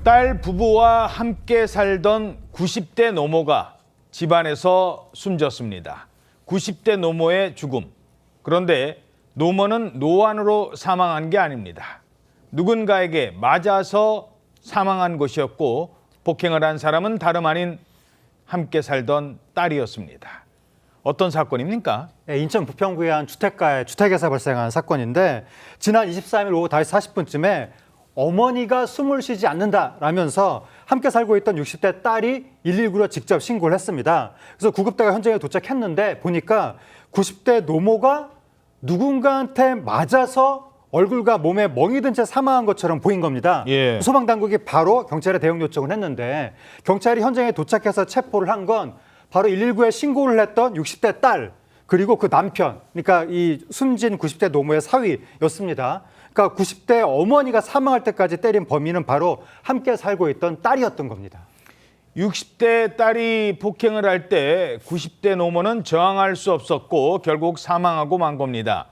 딸 부부와 함께 살던 90대 노모가 집안에서 숨졌습니다. 90대 노모의 죽음. 그런데 노모는 노안으로 사망한 게 아닙니다. 누군가에게 맞아서 사망한 것이었고 폭행을 한 사람은 다름 아닌 함께 살던 딸이었습니다. 어떤 사건입니까? 네, 인천 부평구의 한 주택가에 주택에서 발생한 사건인데 지난 23일 오후 5시 40분쯤에 어머니가 숨을 쉬지 않는다라면서 함께 살고 있던 60대 딸이 119로 직접 신고를 했습니다. 그래서 구급대가 현장에 도착했는데 보니까 90대 노모가 누군가한테 맞아서 얼굴과 몸에 멍이 든 채 사망한 것처럼 보인 겁니다. 예. 소방당국이 바로 경찰에 대응 요청을 했는데 경찰이 현장에 도착해서 체포를 한 건 바로 119에 신고를 했던 60대 딸 그리고 그 남편, 그러니까 이 숨진 90대 노모의 사위였습니다. 그러니까 90대 어머니가 사망할 때까지 때린 범인은 바로 함께 살고 있던 딸이었던 겁니다. 60대 딸이 폭행을 할 때 90대 노모는 저항할 수 없었고 결국 사망하고 만 겁니다.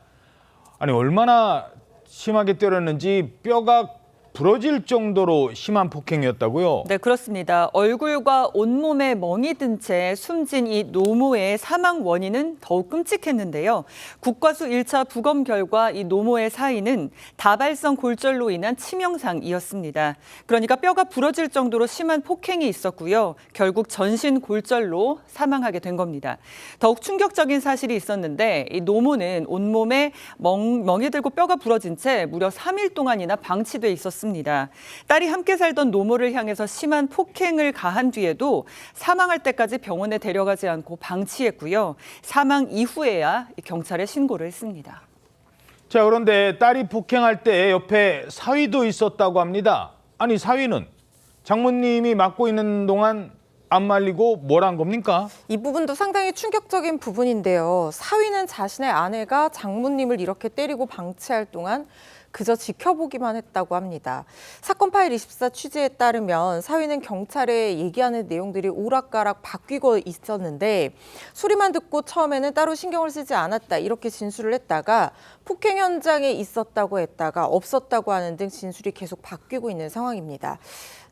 아니 얼마나 심하게 때렸는지 뼈가 부러질 정도로 심한 폭행이었다고요? 네, 그렇습니다. 얼굴과 온몸에 멍이 든 채 숨진 이 노모의 사망 원인은 더욱 끔찍했는데요. 국과수 1차 부검 결과 이 노모의 사인은 다발성 골절로 인한 치명상이었습니다. 그러니까 뼈가 부러질 정도로 심한 폭행이 있었고요. 결국 전신 골절로 사망하게 된 겁니다. 더욱 충격적인 사실이 있었는데 이 노모는 온몸에 멍이 들고 뼈가 부러진 채 무려 3일 동안이나 방치돼 있었습니다. 딸이 함께 살던 노모를 향해서 심한 폭행을 가한 뒤에도 사망할 때까지 병원에 데려가지 않고 방치했고요. 사망 이후에야 경찰에 신고를 했습니다. 자, 그런데 딸이 폭행할 때 옆에 사위도 있었다고 합니다. 아니 사위는 장모님이 맡고 있는 동안 안 말리고 뭘 한 겁니까? 이 부분도 상당히 충격적인 부분인데요. 사위는 자신의 아내가 장모님을 이렇게 때리고 방치할 동안 그저 지켜보기만 했다고 합니다. 사건 파일 24 취재에 따르면 사위는 경찰에 얘기하는 내용들이 오락가락 바뀌고 있었는데 소리만 듣고 처음에는 따로 신경을 쓰지 않았다 이렇게 진술을 했다가 폭행 현장에 있었다고 했다가 없었다고 하는 등 진술이 계속 바뀌고 있는 상황입니다.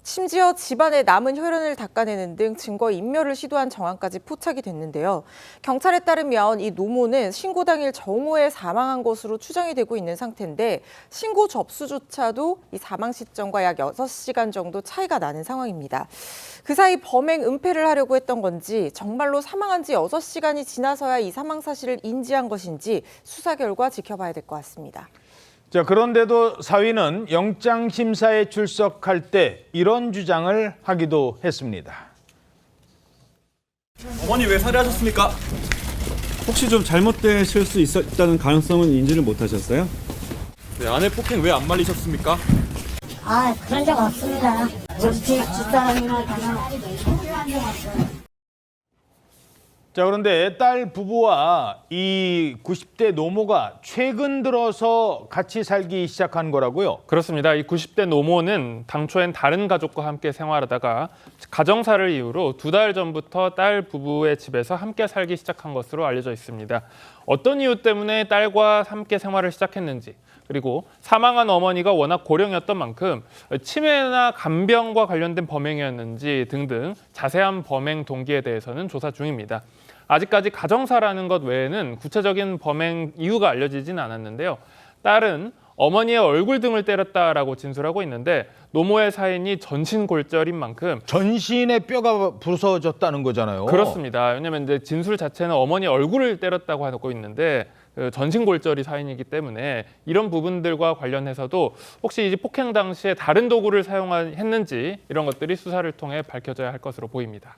심지어 집안의 남은 혈흔을 닦아내는 등 증거 인멸을 시도한 정황까지 포착이 됐는데요. 경찰에 따르면 이 노모는 신고 당일 정오에 사망한 것으로 추정이 되고 있는 상태인데 신고 접수조차도 이 사망 시점과 약 6시간 정도 차이가 나는 상황입니다. 그 사이 범행 은폐를 하려고 했던 건지 정말로 사망한 지 6시간이 지나서야 이 사망 사실을 인지한 것인지 수사 결과 지켜봐야 될 것 같습니다. 자, 그런데도 사위는 영장 심사에 출석할 때 이런 주장을 하기도 했습니다. 어머니 왜 살해하셨습니까? 혹시 좀 잘못되실 수 있다는 가능성은 인지를 못하셨어요? 네, 아내 폭행 왜 안 말리셨습니까? 아, 그런 적 없습니다. 집사람이나 가면 자, 그런데 딸 부부와 이 90대 노모가 최근 들어서 같이 살기 시작한 거라고요? 그렇습니다. 이 90대 노모는 당초엔 다른 가족과 함께 생활하다가 가정사를 이유로 2달 전부터 딸 부부의 집에서 함께 살기 시작한 것으로 알려져 있습니다. 어떤 이유 때문에 딸과 함께 생활을 시작했는지 그리고 사망한 어머니가 워낙 고령이었던 만큼 치매나 간병과 관련된 범행이었는지 등등 자세한 범행 동기에 대해서는 조사 중입니다. 아직까지 가정사라는 것 외에는 구체적인 범행 이유가 알려지진 않았는데요. 딸은 어머니의 얼굴 등을 때렸다라고 진술하고 있는데 노모의 사인이 전신골절인 만큼 전신의 뼈가 부서졌다는 거잖아요. 그렇습니다. 왜냐하면 이제 진술 자체는 어머니 얼굴을 때렸다고 하고 있는데 전신골절이 사인이기 때문에 이런 부분들과 관련해서도 혹시 이제 폭행 당시에 다른 도구를 사용했는지 이런 것들이 수사를 통해 밝혀져야 할 것으로 보입니다.